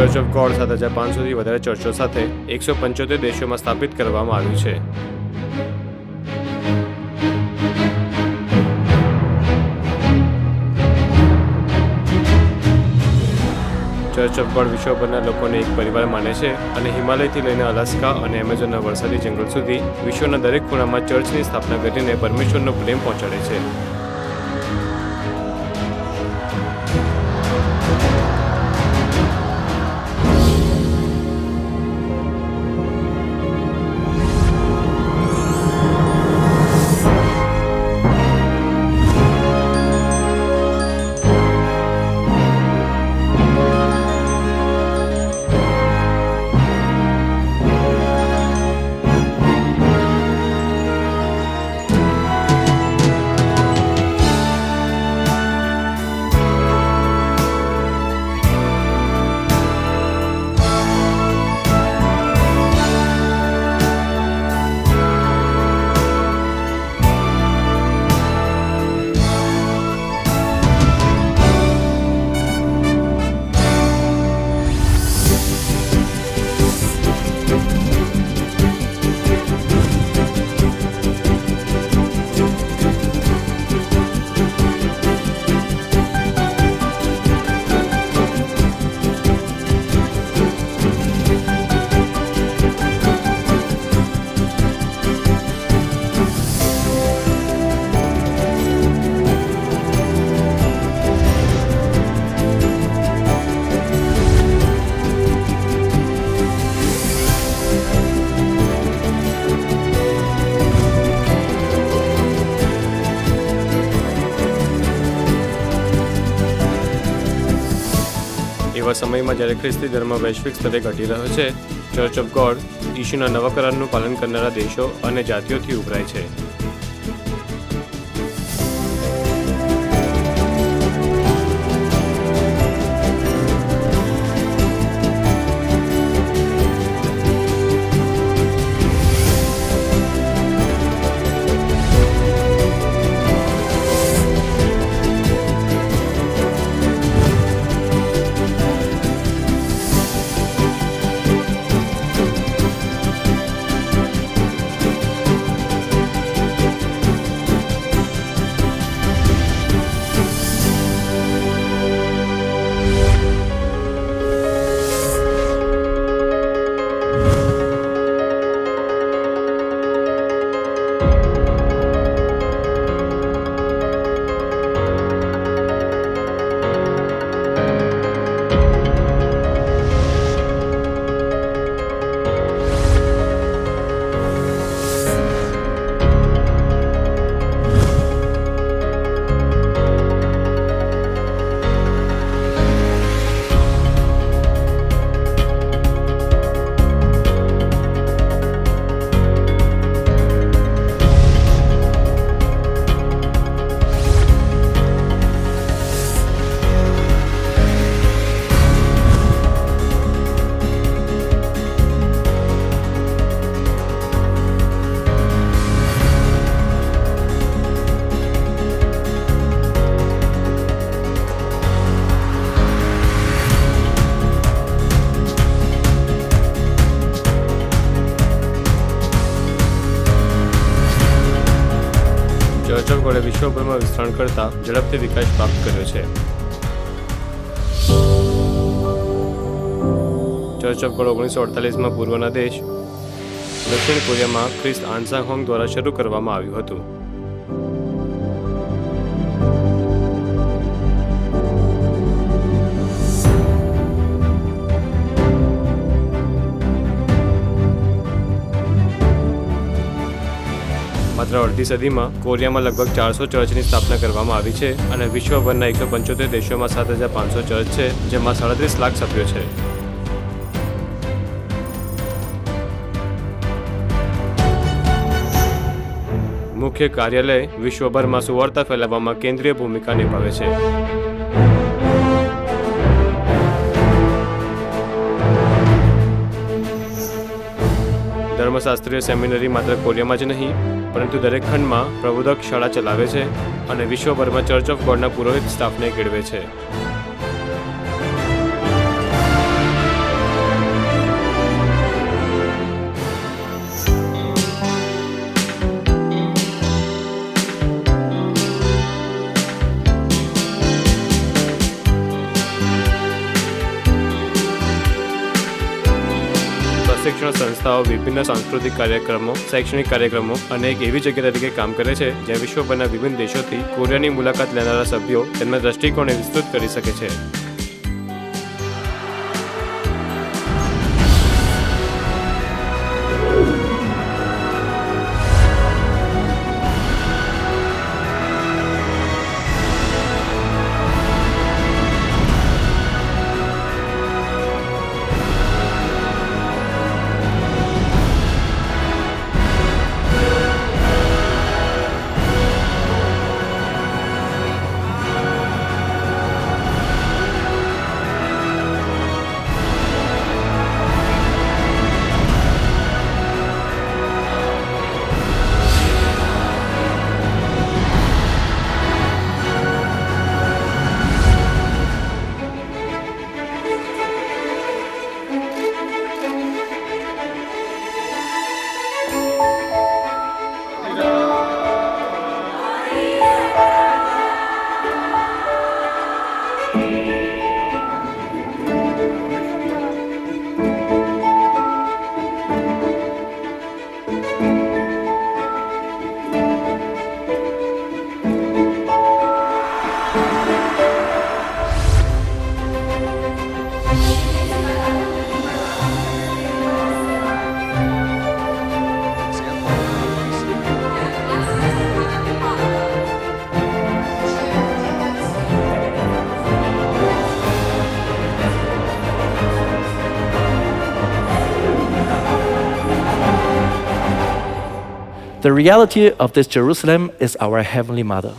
Church of God 7500થી વધારે ચર્ચો સાથે 175 દેશોમાં સ્થાપિત કરવામાં આવ્યું છે. ચર્ચ ઓફ ગોડ વિશ્વભરના લોકોને એક પરિવાર માને છે અને હિમાલયથી લઈને અલાસ્કા અને એમેઝોનના વરસાદી જંગલ સુધી વિશ્વના દરેક ખૂણામાં ચર્ચની સ્થાપના કરીને પરમેશ્વરનો પ્રેમ પહોંચાડે છે. એવા સમયમાં જ્યારે ખ્રિસ્તી ધર્મ વૈશ્વિક સ્તરે ઘટી રહ્યો છે, ચર્ચ ઓફ ગોડ ઈશુના નવા કરારનું પાલન કરનારા દેશો અને જાતિઓથી ઉભરાય છે. ચર્ચ ઓફ ગોડે વિશ્વભરમાં વિસ્તરણ કરતા ઝડપથી વિકાસ પ્રાપ્ત કર્યો છે. ચર્ચ ઓફ ગોડ 1948માં પૂર્વના દેશ દક્ષિણ કોરિયામાં ખ્રિસ્ત આનસાંગ હોંગ દ્વારા શરૂ કરવામાં આવ્યું હતું. માત્ર અડધી સદીમાં કોરિયામાં લગભગ 400 ચર્ચની સ્થાપના કરવામાં આવી છે અને વિશ્વભરના 175 દેશોમાં 7500 ચર્ચ છે, જેમાં 37 લાખ સભ્યો છે. મુખ્ય કાર્યાલય વિશ્વભરમાં સુવાર્તા ફેલાવવામાં કેન્દ્રીય ભૂમિકા નિભાવે છે. ધર્મશાસ્ત્રીય સેમિનરી માત્ર કોરિયામાં જ નહીં પરંતુ દરેક ખંડમાં પ્રબોધક શાળા ચલાવે છે અને વિશ્વભરમાં ચર્ચ ઓફ ગોડના પુરોહિત સ્ટાફને કેળવે છે. શિક્ષણ સંસ્થાઓ વિભિન્ન સાંસ્કૃતિક કાર્યક્રમો, શૈક્ષણિક કાર્યક્રમો અને એક એવી જગ્યા તરીકે કામ કરે છે જ્યાં વિશ્વભરના વિભિન્ન દેશોથી કોરિયાની મુલાકાત લેનારા સભ્યો તેમના દ્રષ્ટિકોણને વિસ્તૃત કરી શકે છે. The reality of this Jerusalem is our Heavenly Mother.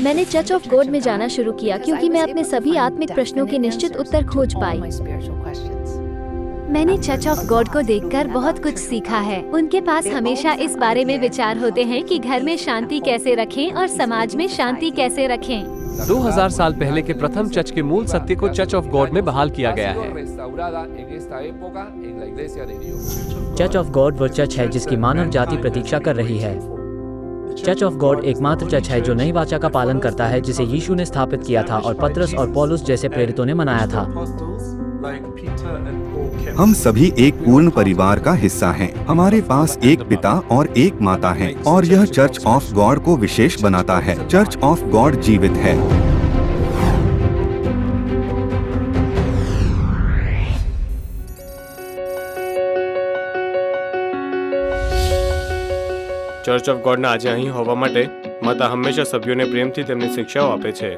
मैंने चर्च ऑफ गॉड में जाना शुरू किया क्योंकि मैं अपने सभी आत्मिक प्रश्नों के निश्चित उत्तर खोज पाई. मैंने चर्च ऑफ गॉड को देखकर बहुत कुछ सीखा है. उनके पास हमेशा इस बारे में विचार होते हैं कि घर में शांति कैसे रखें और समाज में शांति कैसे रखें. 2000 साल पहले के प्रथम चर्च के मूल सत्य को चर्च ऑफ गॉड में बहाल किया गया है. चर्च ऑफ गॉड वो चर्च है जिसकी मानव जाति प्रतीक्षा कर रही है. चर्च ऑफ गॉड एकमात्र चर्च है जो नई वाचा का पालन करता है जिसे यीशु ने स्थापित किया था और पतरस और पौलुस जैसे प्रेरितों ने मनाया था. हम सभी एक पूर्ण परिवार का हिस्सा हैं। हमारे पास एक पिता और एक माता है और यह चर्च ऑफ गॉड को विशेष बनाता है. चर्च ऑफ गॉड जीवित है. ચર્ચ ઓફ ગોડના આજે અહીં હોવા માટે માતા હંમેશા સભ્યોને પ્રેમથી તેમની શિક્ષાઓ આપે છે.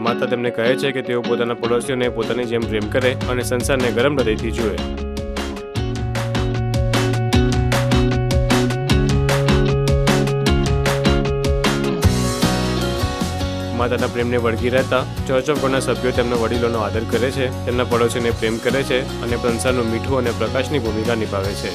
માતા તેમને કહે છે કે તેઓ પોતાના પડોશીઓને પોતાની જેમ પ્રેમ કરે અને સંસારને ગરમ હૃદયથી જુએ. માતાના પ્રેમને વળગી રહેતા ચર્ચ ઓફ ગોડના સભ્યો તેમના વડીલોનો આદર કરે છે, તેમના પડોશીને પ્રેમ કરે છે અને સંસારનું મીઠું અને પ્રકાશની ભૂમિકા નિભાવે છે.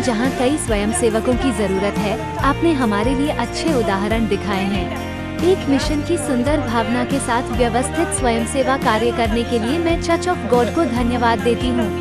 जहाँ कई स्वयंसेवकों की जरूरत है, आपने हमारे लिए अच्छे उदाहरण दिखाए हैं. एक मिशन की सुंदर भावना के साथ व्यवस्थित स्वयंसेवा कार्य करने के लिए मैं चर्च ऑफ गॉड को धन्यवाद देती हूँ.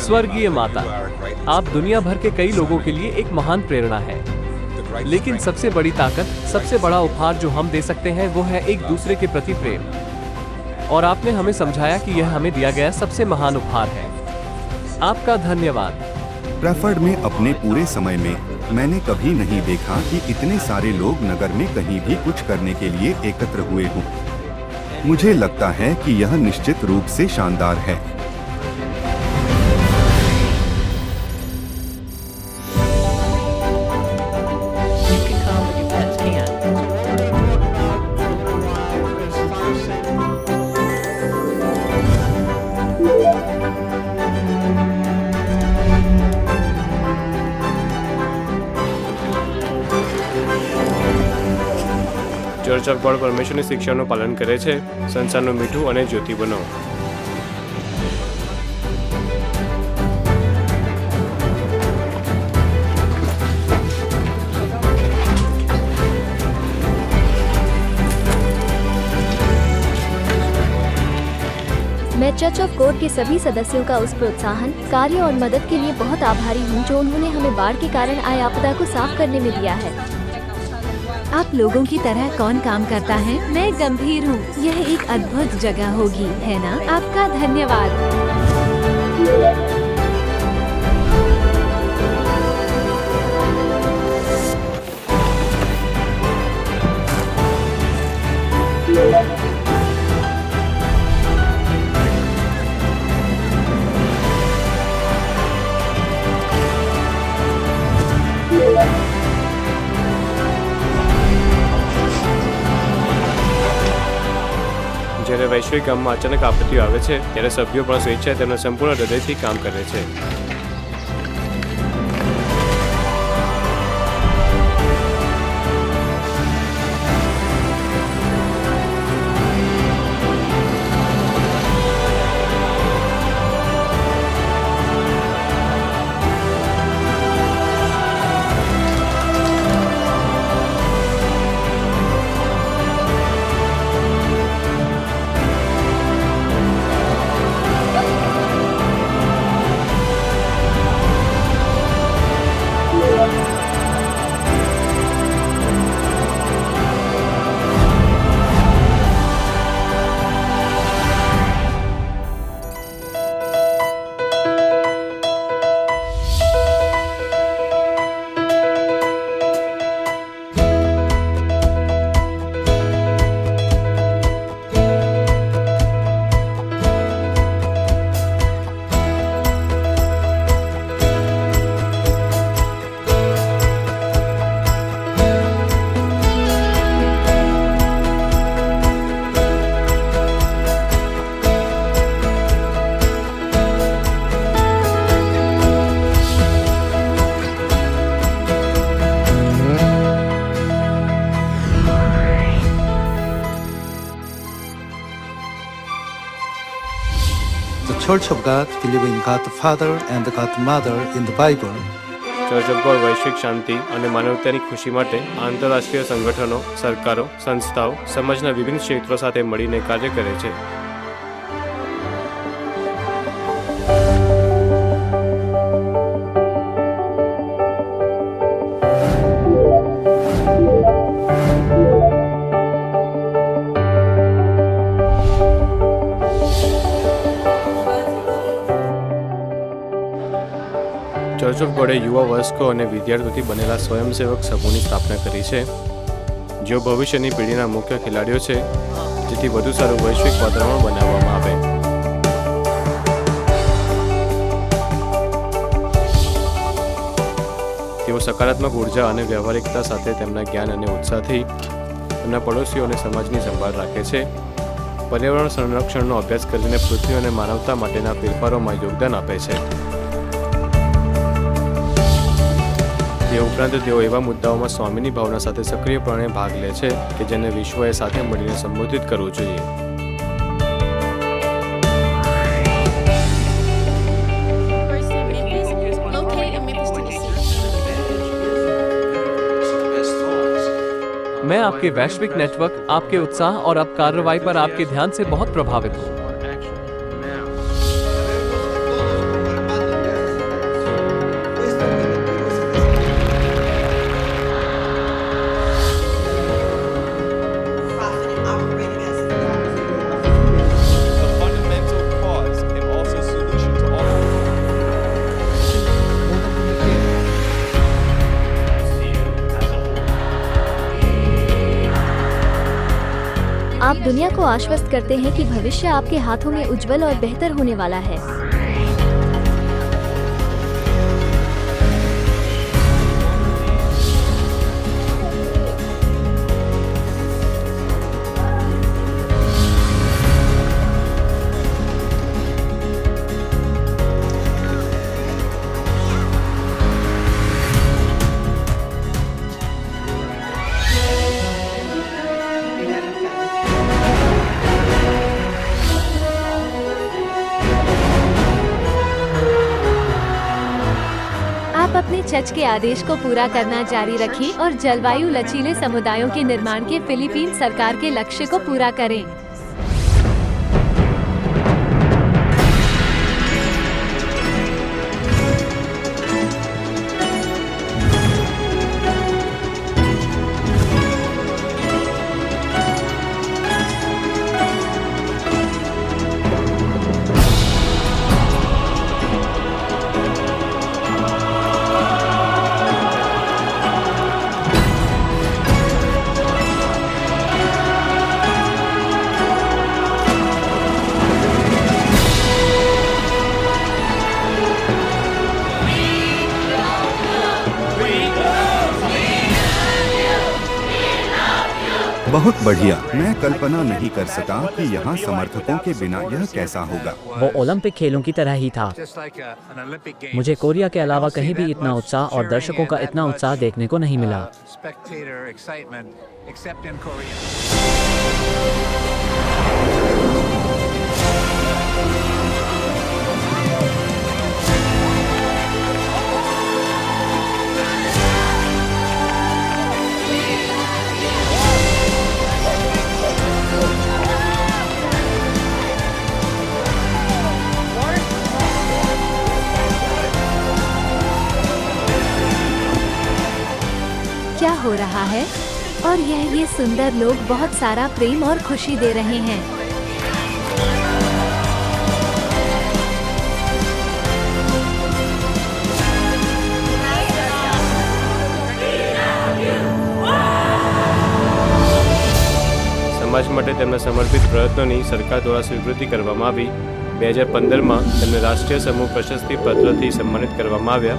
स्वर्गीय माता, आप दुनिया भर के कई लोगों के लिए एक महान प्रेरणा है. लेकिन सबसे बड़ी ताकत, सबसे बड़ा उपहार जो हम दे सकते हैं वो है एक दूसरे के प्रति प्रेम। और आपने हमें समझाया कि यह हमें दिया गया सबसे महान उपहार है। आपका धन्यवाद। ब्रैफर्ड में अपने पूरे समय में मैंने कभी नहीं देखा कि इतने सारे लोग नगर में कहीं भी कुछ करने के लिए एकत्र हुए हों। मुझे लगता है कि यह निश्चित रूप से शानदार है। ચર્ચ ઓફ ગોડ પરમેશ્વરની શિક્ષાનું પાલન કરે છે। સંસારનું મીઠું અને જ્યોતિ બનો। मैं चर्च ऑफ गॉड के सभी सदस्यों का उस प्रोत्साहन, कार्य और मदद के लिए बहुत आभारी हूँ जो उन्होंने हमें बाढ़ के कारण आए आपदा को साफ करने में दिया है। आप लोगों की तरह कौन काम करता है? मैं गंभीर हूँ। यह एक अद्भुत जगह होगी, है ना? आपका धन्यवाद। જ્યારે વૈશ્વિક ગામમાં અચાનક આપત્તિઓ આવે છે ત્યારે સભ્યો પણ સ્વેચ્છાએ તેમના સંપૂર્ણ હૃદયથી કામ કરે છે। The Church of God believe in God the Father and God the Mother in the Bible. Church of God વૈશ્વિક શાંતિ અને માનવતાની ખુશી માટે આંતરરાષ્ટ્રીય સંગઠનો, સરકારો, સંસ્થાઓ, સમાજના વિભિન્ન ક્ષેત્રો સાથે મળીને કાર્ય કરે છે। ચર્ચ ઓફ ગોડે યુવા વયસ્કો અને વિદ્યાર્થીઓથી બનેલા સ્વયંસેવક સમૂહની સ્થાપના કરી છે, જેઓ ભવિષ્યની પેઢીના મુખ્ય ખેલાડીઓ છે, જેથી વધુ સારું વૈશ્વિક વાતાવરણ બનાવવામાં આવે। તેઓ સકારાત્મક ઉર્જા અને વ્યવહારિકતા સાથે તેમના જ્ઞાન અને ઉત્સાહથી તેમના પડોશીઓ અને સમાજની સંભાળ રાખે છે। પર્યાવરણ સંરક્ષણનો અભ્યાસ કરીને પૃથ્વી અને માનવતા માટેના ફેરફારોમાં યોગદાન આપે છે। તે ઉપરાંત તેઓ એવા મુદ્દાઓમાં સ્વામીની ભાવના સાથે સક્રિયપણે ભાગ લે છે કે જેને વિશ્વએ સાથે મળીને સંબોધિત કરવું જોઈએ। मैं आपके वैश्विक नेटवर्क, आपके उत्साह और अब कार्रवाई पर आपके ध्यान से बहुत प्रभावित हूँ। आप दुनिया को आश्वस्त करते हैं कि भविष्य आपके हाथों में उज्जवल और बेहतर होने वाला है। आप अपने चर्च के आदेश को पूरा करना जारी रखें और जलवायु लचीले समुदायों के निर्माण के फिलीपीन सरकार के लक्ष्य को पूरा करें। बहुत बढ़िया। मैं कल्पना नहीं कर सका कि यहाँ समर्थकों के बिना यह कैसा होगा। वो ओलंपिक खेलों की तरह ही था। मुझे कोरिया के अलावा कहीं भी इतना उत्साह और दर्शकों का इतना उत्साह देखने को नहीं मिला। क्या हो रहा है? और ये सुंदर लोग बहुत सारा प्रेम और खुशी दे रहे हैं। સમાજ માટે તેમના સમર્પિત પ્રયત્નોની સરકાર દ્વારા સ્વીકૃતિ કરવામાં આવી। 2015માં તેમને રાષ્ટ્રીય સમૂહ પ્રશસ્તિ પત્રથી સન્માનિત કરવામાં આવ્યા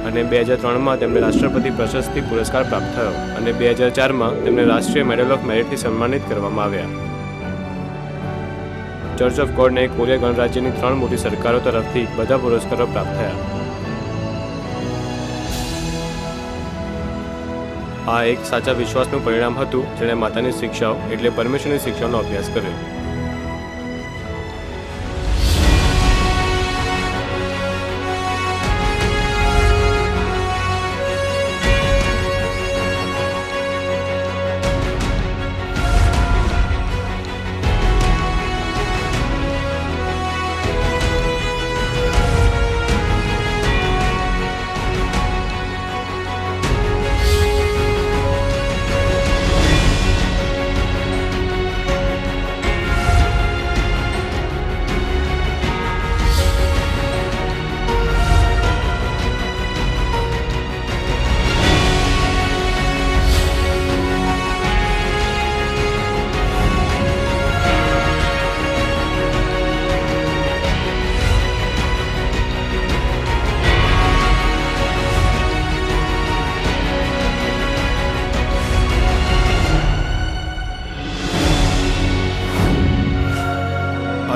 અને 2003માં તેમને રાષ્ટ્રપતિ પ્રશસ્તિ પુરસ્કાર પ્રાપ્ત થયો અને 2004માં તેમને રાષ્ટ્રીય મેડલ ઓફ મેરિટથી સન્માનિત કરવામાં આવ્યા। ચર્ચ ઓફ ગોડને કોરિયા ગણરાજ્યની 3 મોટી સરકારો તરફથી બધા પુરસ્કારો પ્રાપ્ત થયા। આ એક સાચા વિશ્વાસનું પરિણામ હતું જેણે માતાની શિક્ષાઓ એટલે પરમેશ્વરની શિક્ષાનો અભ્યાસ કર્યો।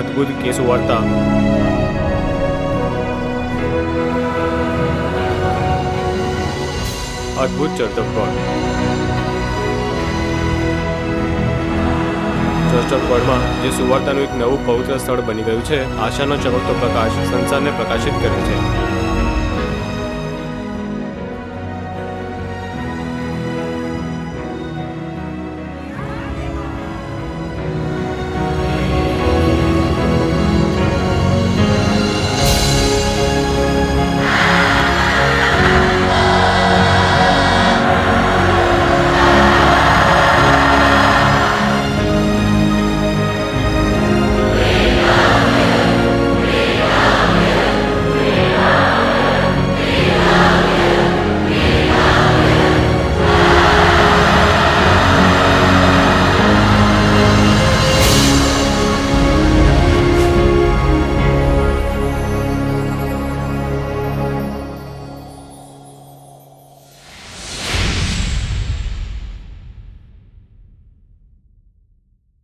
અદ્ભુત કેસ વાર્તા અદ્ભુત church of God. Church of ગોડમાં જે સુવાર્તાનું એક નવું પવિત્ર સ્થળ બની ગયું છે, આશાનો ચમકતો પ્રકાશ સંસારને પ્રકાશિત કરે છે।